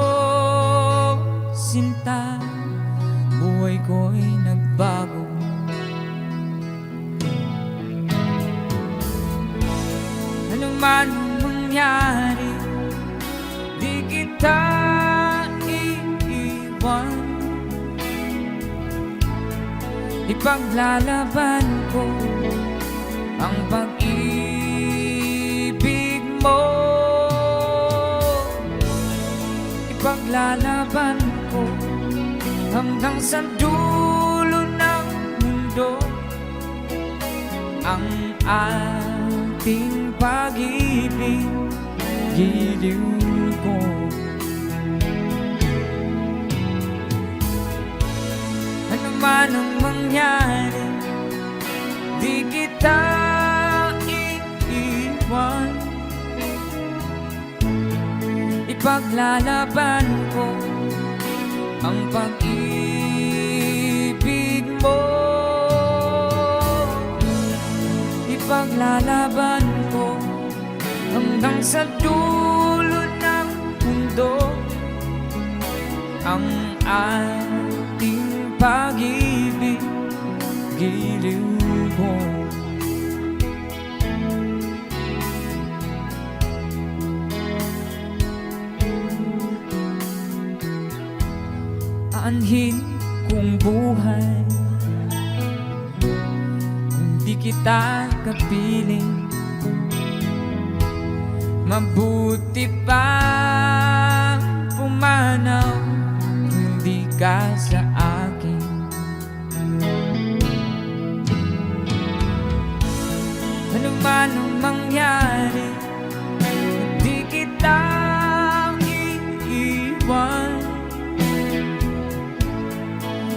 sinta, buhay ko'y nagbago. Ano man mangyari, di kita iiwan. Ipaglalaban ko ang pag-ibig mo. Ipaglalaban ko hanggang sa dulo ng mundo ang ating pag-ibig, giliw ko. Ano man ang mangyari, di kita iiwan. Ipaglalaban ko ang pag-ibig mo. Ipaglalaban ko hanggang sa dulo ng mundo ang ating pag-ibig, giliw ko. Aanhin kong buhay kung di kita kapiling. Mabuti pa pumanaw kung di ka sa akin. Ano man ang mangyari, di kita iiwan.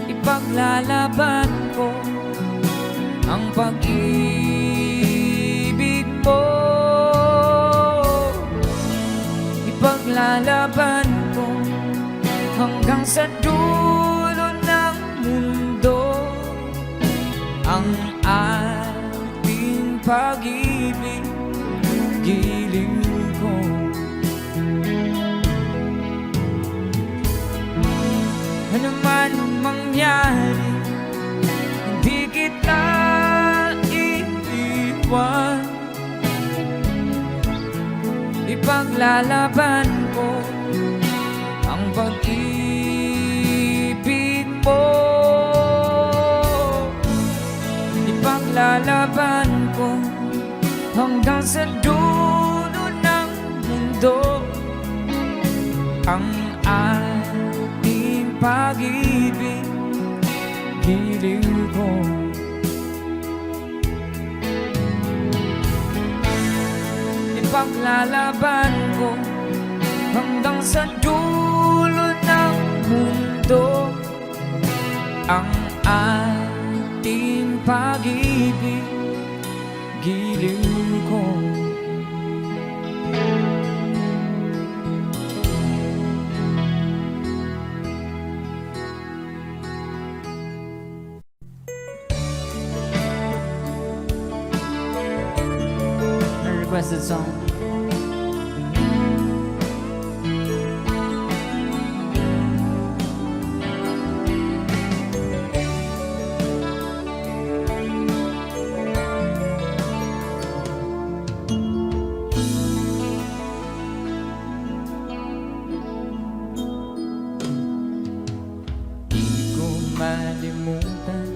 Ipaglalaban ko ang pag-ibig mo. Ipaglalaban ko hanggang sa dulo ng mundo ang ating pag-ibig, giliw ko. Ano man ang mangyari, hindi kita iiwan. Ipaglalaban ko ang pag-ibig mo. Ipaglalaban ko hanggang sa dulo ng mundo ang ating pag-ibig, giliw ko. Ipaglalaban ko hanggang sa dulo ng mundo ang ating pag-ibig, giliw ko. Requested song. Di ko malimutan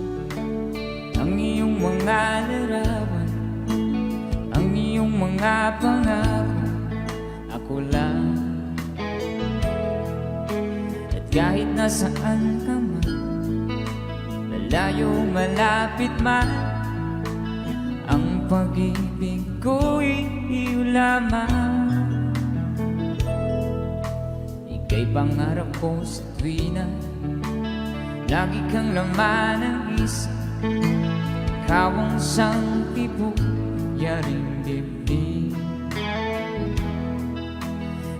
ang iyong mga larawan, ang iyong mga pangako, ako lang. At kahit nasaan ka man, malayo malapit man, ang pag-ibig ko'y iyo lamang. Ika'y pangarap ko sa tuwina, lagi kang laman ng isip. Ikaw ang sang tibok, yaring dibdib.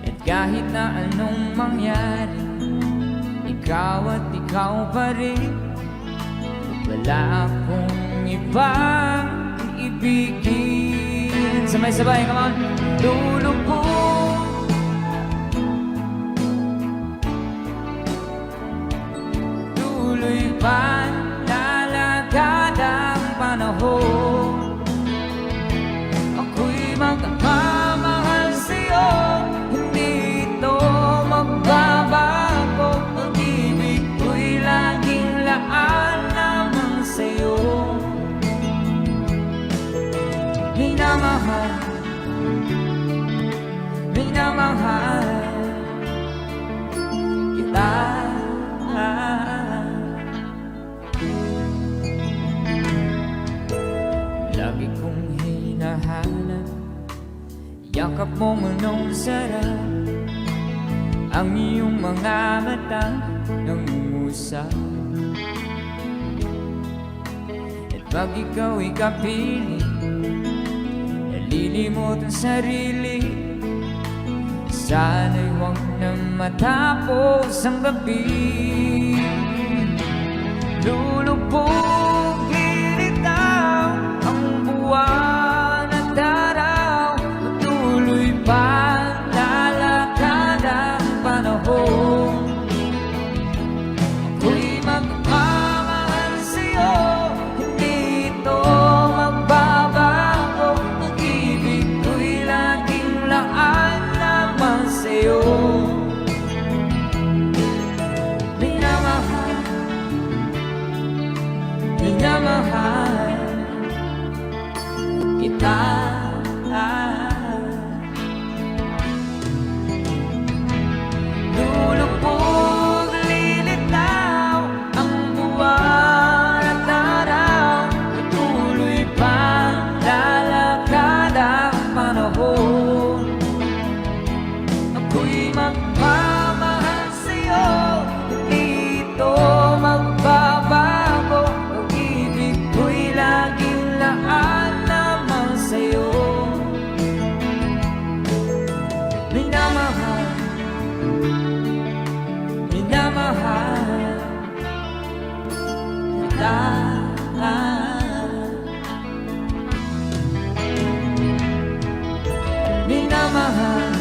At kahit na anong mangyari, ikaw at ikaw pa rin. Wala akong ibang iibigin. Sabay-sabay, come on. Lulubog, tuloy pa lalakad ang panahon. Ako'y magmamahal sa'yo, hindi ito magbabago. Pag-ibig ko'y laging laan naman sa'yo. Minamahal, minamahal kita. Lagi kong hinahanap yakap mong anong sarap. Ang iyong mga mata nangungusap. At pag ikaw'y kapiling, nalilimot ang sarili. Sana'y huwag na matapos ang gabi. Lulubog, lilitaw ang buwan at araw. Tuloy pa lalakad ang panahon. Ako'y magmamahal sa'yo, hindi ito magbabago. Pag-ibig ko'y laging laan naman sa'yo. Minamahal, minamahal kita. Lulubog, lilitaw ang buwan at araw. Tuloy pa lalakad ang panahon. Ako'y magmamahal sa'yo, hindi ito magbabago. Pag-ibig ko'y laging laan naman sa'yo. Minamahal, minamahal kita. Minamahal,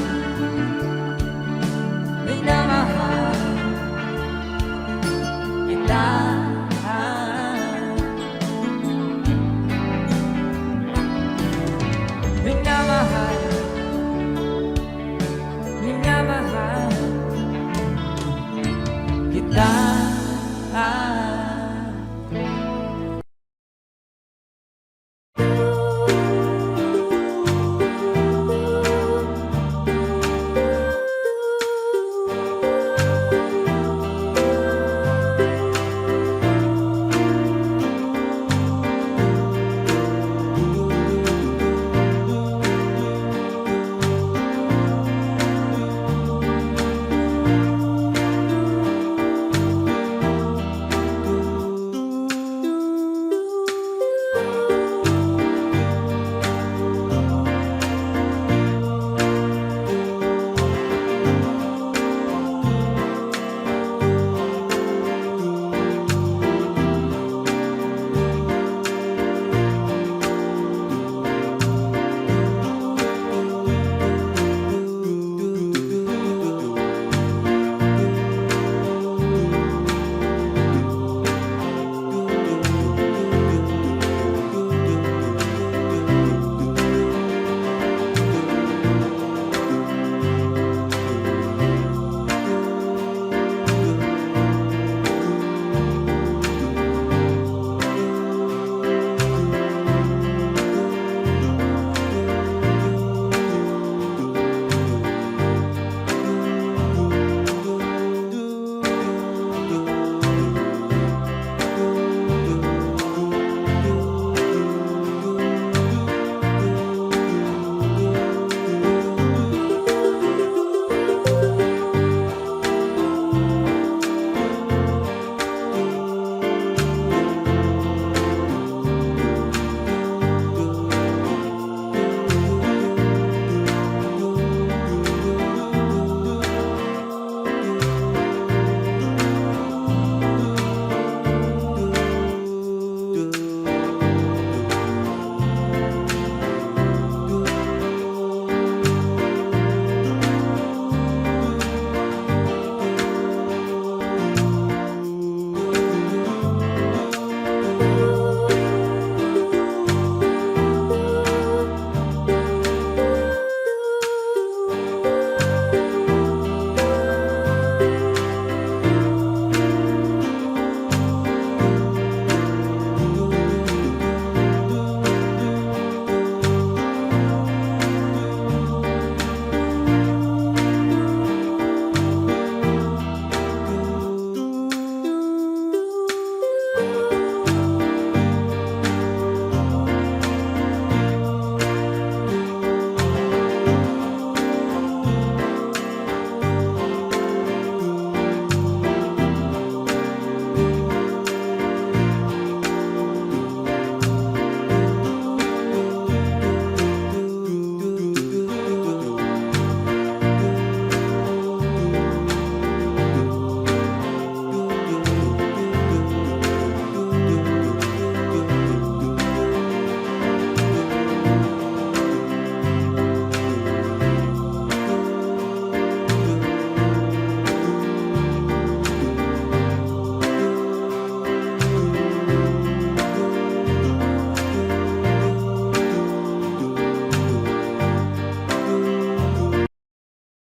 minamahal kita. Minamahal, minamahal kita.